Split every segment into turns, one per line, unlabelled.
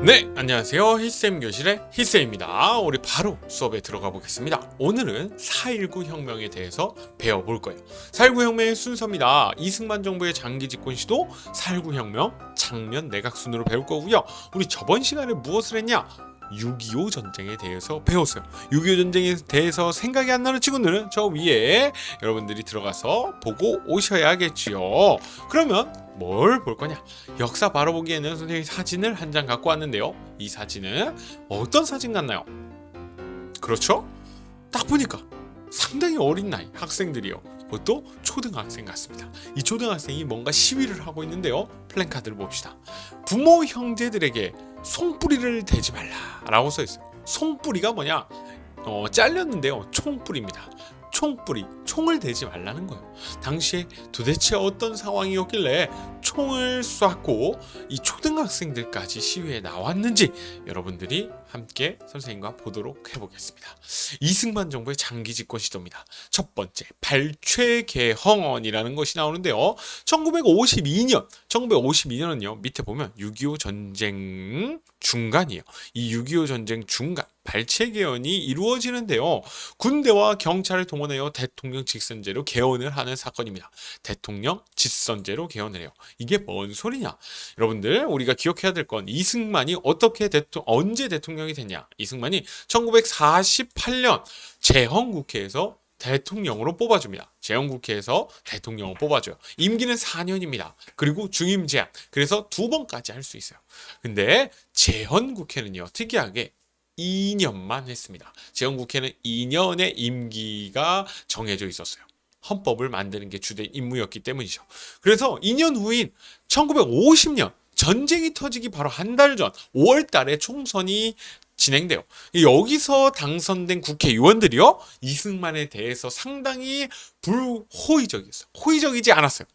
네, 안녕하세요. 히쌤 교실의 히쌤입니다. 우리 바로 수업에 들어가 보겠습니다. 오늘은 4.19 혁명에 대해서 배워볼 거예요. 4.19 혁명의 순서입니다. 이승만 정부의 장기 집권 시도, 4.19 혁명, 장면 내각 순으로 배울 거고요. 우리 저번 시간에 무엇을 했냐? 6.25 전쟁에 대해서 배웠어요. 6.25 전쟁에 대해서 생각이 안 나는 친구들은 저 위에 여러분들이 들어가서 보고 오셔야겠지요. 그러면 뭘 볼 거냐? 역사 바로 보기에는 선생님이 사진을 한 장 갖고 왔는데요. 이 사진은 어떤 사진 같나요? 그렇죠? 딱 보니까 상당히 어린 나이 학생들이요. 그것도 초등학생 같습니다. 이 초등학생이 뭔가 시위를 하고 있는데요. 플랜카드를 봅시다. 부모 형제들에게 송뿌리를 대지 말라라고 써 있어요. 송뿌리가 뭐냐? 잘렸는데요. 총뿌리입니다. 총뿌리, 총을 대지 말라는 거예요. 당시에 도대체 어떤 상황이었길래 총을 쐈고 이 초등학생들까지 시위에 나왔는지 여러분들이 함께 선생님과 보도록 해보겠습니다. 이승만 정부의 장기 집권 시도입니다. 첫 번째, 발췌개헌이라는 것이 나오는데요. 1952년은요. 밑에 보면 6.25 전쟁 중간이에요. 이 6.25 전쟁 중간 발췌개헌이 이루어지는데요. 군대와 경찰을 동원하여 대통령 직선제로 개헌을 하는 사건입니다. 대통령 직선제로 개헌을 해요. 이게 뭔 소리냐? 여러분들 우리가 기억해야 될 건 이승만이 언제 대통령이 됐냐? 이승만이 1948년 제헌국회에서 대통령으로 뽑아줍니다. 제헌국회에서 대통령을 뽑아줘요. 임기는 4년입니다. 그리고 중임 제한. 그래서 2번까지 할 수 있어요. 근데 제헌국회는요, 특이하게 2년만 했습니다. 제헌국회는 2년의 임기가 정해져 있었어요. 헌법을 만드는 게 주된 임무였기 때문이죠. 그래서 2년 후인 1950년 전쟁이 터지기 바로 한 달 전 5월 달에 총선이 진행돼요. 여기서 당선된 국회의원들이요, 이승만에 대해서 상당히 불호의적이었어요. 호의적이지 않았어요.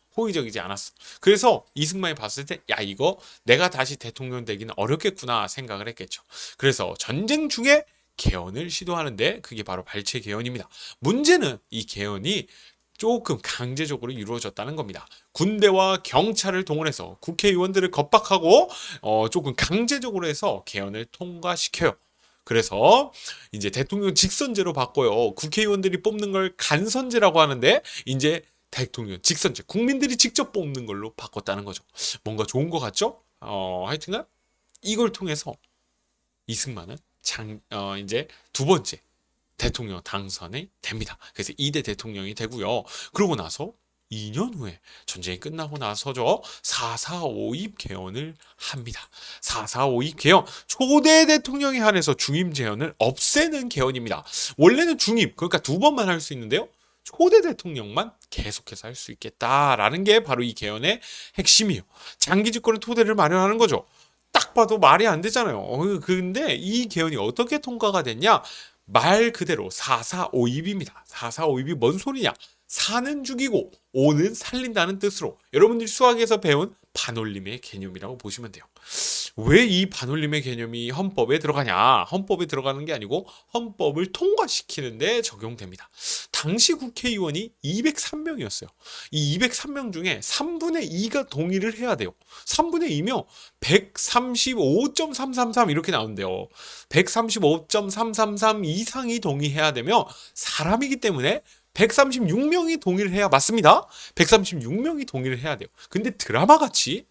그래서 이승만이 봤을 때, 야, 이거 내가 다시 대통령 되기는 어렵겠구나 생각을 했겠죠. 그래서 전쟁 중에 개헌을 시도하는데 그게 바로 발췌개헌입니다. 문제는 이 개헌이 조금 강제적으로 이루어졌다는 겁니다. 군대와 경찰을 동원해서 국회의원들을 겁박하고 조금 강제적으로 해서 개헌을 통과시켜요. 그래서 이제 대통령 직선제로 바꿔요. 국회의원들이 뽑는 걸 간선제라고 하는데 이제 대통령 직선제, 국민들이 직접 뽑는 걸로 바꿨다는 거죠. 뭔가 좋은 것 같죠? 하여튼간 이걸 통해서 이승만은 이제 2번째 대통령 당선이 됩니다. 그래서 2대 대통령이 되고요. 그러고 나서 2년 후에 전쟁이 끝나고 나서죠, 4.4.5.입 개헌을 합니다. 4.4.5.입 개헌, 초대 대통령에 한해서 중임 제헌을 없애는 개헌입니다. 원래는 중임, 그러니까 2번만 할 수 있는데요, 초대 대통령만 계속해서 할 수 있겠다라는 게 바로 이 개헌의 핵심이에요. 장기 집권의 토대를 마련하는 거죠. 딱 봐도 말이 안 되잖아요. 근데 이 개헌이 어떻게 통과가 됐냐? 말 그대로 4.4.5.입입니다. 4.4.5.입이 뭔 소리냐? 4는 죽이고 5는 살린다는 뜻으로 여러분들이 수학에서 배운 반올림의 개념이라고 보시면 돼요. 왜 이 반올림의 개념이 헌법에 들어가냐? 헌법에 들어가는 게 아니고 헌법을 통과시키는데 적용됩니다. 당시 국회의원이 203명이었어요. 이 203명 중에 3분의 2가 동의를 해야 돼요. 3분의 2면 135.333 이렇게 나오는데요. 135.333 이상이 동의해야 되면 사람이기 때문에 136명이 동의를 해야 맞습니다. 136명이 동의를 해야 돼요. 근데 드라마같이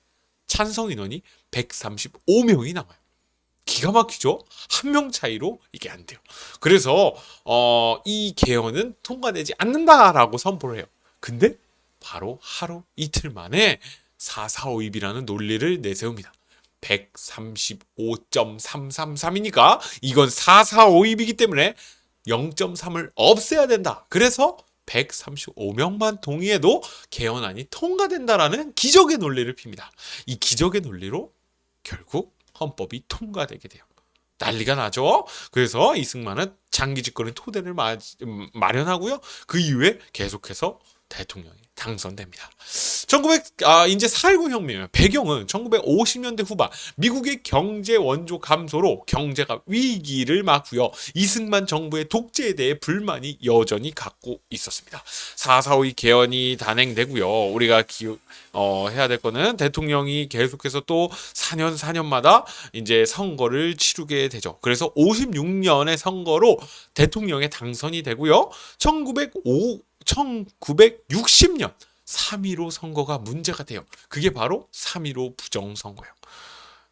찬성 인원이 135명이 나와요. 기가 막히죠? 한 명 차이로 이게 안 돼요. 그래서 이 개헌은 통과되지 않는다라고 선포를 해요. 근데 바로 하루 이틀 만에 4.4.5.입이라는 논리를 내세웁니다. 135.333이니까 이건 4.4.5.입이기 때문에 0.3을 없애야 된다. 그래서 135명만 동의해도 개헌안이 통과된다라는 기적의 논리를 핍니다. 이 기적의 논리로 결국 헌법이 통과되게 돼요. 난리가 나죠. 그래서 이승만은 장기 집권의 토대를 마련하고요. 그 이후에 계속해서 대통령이 당선됩니다. 이제 4.19 혁명이에요. 배경은 1950년대 후반 미국의 경제 원조 감소로 경제가 위기를 맞고요. 이승만 정부의 독재에 대해 불만이 여전히 갖고 있었습니다. 4.4.52 개헌이 단행되고요. 우리가 해야 될 거는 대통령이 계속해서 또 4년마다 이제 선거를 치르게 되죠. 그래서 56년의 선거로 대통령에 당선이 되고요. 1960년 3.15 선거가 문제가 돼요. 그게 바로 3.15 부정선거예요.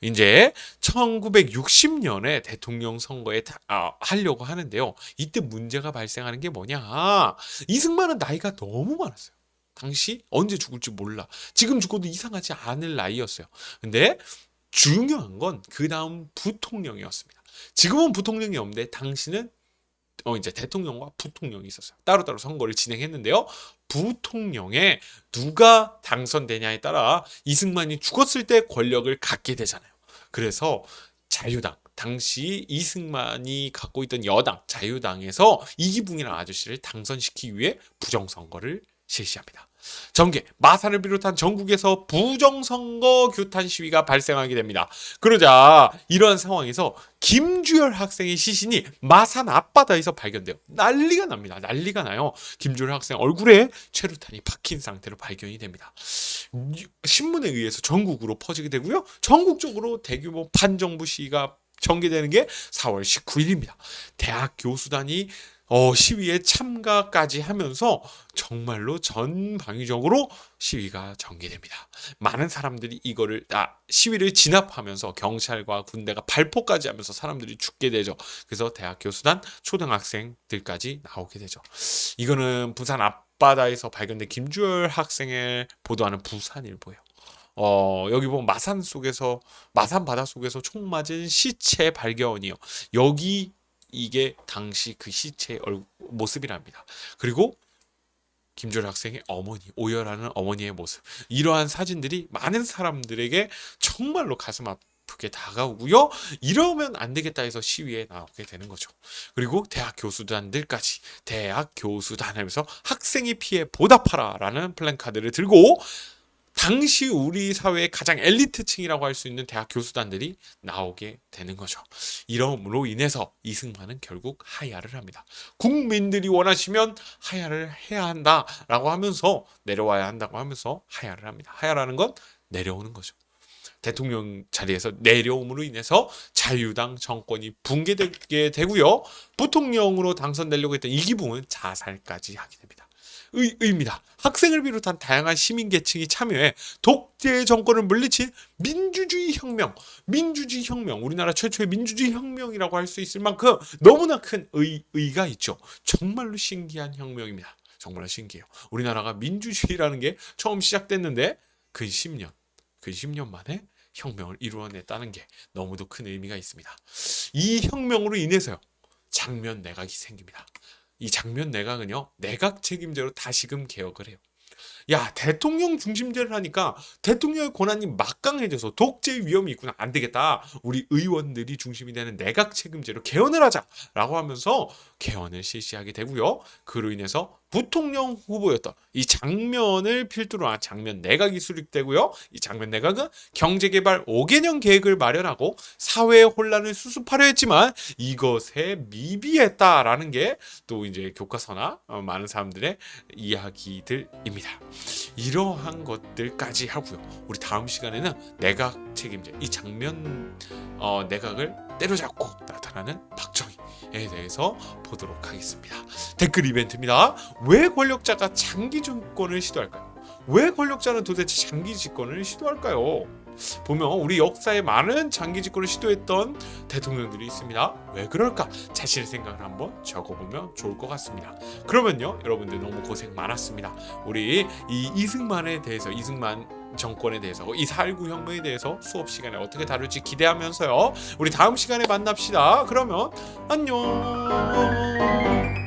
이제 1960년에 대통령 선거에 하려고 하는데요. 이때 문제가 발생하는 게 뭐냐? 이승만은 나이가 너무 많았어요. 당시 언제 죽을지 몰라. 지금 죽어도 이상하지 않을 나이였어요. 근데 중요한 건 그 다음 부통령이었습니다. 지금은 부통령이 없는데 당시는 이제 대통령과 부통령이 있었어요. 따로따로 선거를 진행했는데요. 부통령에 누가 당선되냐에 따라 이승만이 죽었을 때 권력을 갖게 되잖아요. 그래서 자유당, 당시 이승만이 갖고 있던 여당 자유당에서 이기붕이라는 아저씨를 당선시키기 위해 부정선거를 실시합니다. 전개, 마산을 비롯한 전국에서 부정선거 규탄 시위가 발생하게 됩니다. 그러자 이러한 상황에서 김주열 학생의 시신이 마산 앞바다에서 발견돼요. 난리가 납니다. 난리가 나요. 김주열 학생 얼굴에 최루탄이 박힌 상태로 발견이 됩니다. 신문에 의해서 전국으로 퍼지게 되고요. 전국적으로 대규모 반정부 시위가 전개되는 게 4월 19일입니다. 대학 교수단이 시위에 참가까지 하면서 정말로 전방위적으로 시위가 전개됩니다. 많은 사람들이 시위를 진압하면서 경찰과 군대가 발포까지 하면서 사람들이 죽게 되죠. 그래서 대학 교수단 초등학생들까지 나오게 되죠. 이거는 부산 앞바다에서 발견된 김주열 학생을 보도하는 부산일보예요. 여기 보면 마산 바다 속에서 총 맞은 시체 발견이요. 이게 당시 그 시체의 모습이랍니다. 그리고 김주열 학생의 어머니, 오열하는 어머니의 모습. 이러한 사진들이 많은 사람들에게 정말로 가슴 아프게 다가오고요. 이러면 안 되겠다 해서 시위에 나오게 되는 거죠. 그리고 대학 교수단들까지 대학 교수단 하면서 학생이 피해 보답하라 라는 플랜카드를 들고 당시 우리 사회의 가장 엘리트층이라고 할 수 있는 대학 교수단들이 나오게 되는 거죠. 이러므로 인해서 이승만은 결국 하야를 합니다. 국민들이 원하시면 하야를 해야 한다라고 하면서 내려와야 한다고 하면서 하야를 합니다. 하야라는 건 내려오는 거죠. 대통령 자리에서 내려옴으로 인해서 자유당 정권이 붕괴되게 되고요. 부통령으로 당선되려고 했던 이기붕은 자살까지 하게 됩니다. 의입니다. 학생을 비롯한 다양한 시민 계층이 참여해 독재 정권을 물리친 민주주의 혁명, 우리나라 최초의 민주주의 혁명이라고 할 수 있을 만큼 너무나 큰 의의가 있죠. 정말로 신기한 혁명입니다. 정말 신기해요. 우리나라가 민주주의라는 게 처음 시작됐는데 근 10년 만에 혁명을 이루어냈다는 게 너무도 큰 의미가 있습니다. 이 혁명으로 인해서요. 장면 내각이 생깁니다. 이 장면 내각은요. 내각 책임제로 다시금 개혁을 해요. 대통령 중심제를 하니까 대통령의 권한이 막강해져서 독재 위험이 있구나. 안 되겠다. 우리 의원들이 중심이 되는 내각 책임제로 개헌을 하자라고 하면서 개헌을 실시하게 되고요. 그로 인해서 부통령 후보였던 이 장면을 필두로 한 장면 내각이 수립되고요. 이 장면 내각은 경제개발 5개년 계획을 마련하고 사회의 혼란을 수습하려 했지만 이것에 미비했다라는 게 또 이제 교과서나 많은 사람들의 이야기들입니다. 이러한 것들까지 하고요. 우리 다음 시간에는 내각 책임제, 이 장면 내각을 때려잡고 나타나는 박정희에 대해서 보도록 하겠습니다. 댓글 이벤트입니다. 왜 권력자가 장기 정권을 시도할까요? 왜 권력자는 도대체 장기 집권을 시도할까요? 보면 우리 역사에 많은 장기 집권을 시도했던 대통령들이 있습니다. 왜 그럴까? 자신의 생각을 한번 적어보면 좋을 것 같습니다. 그러면요, 여러분들 너무 고생 많았습니다. 우리 이 이승만 정권에 대해서, 이 4.19 혁명에 대해서 수업 시간에 어떻게 다룰지 기대하면서요. 우리 다음 시간에 만납시다. 그러면 안녕.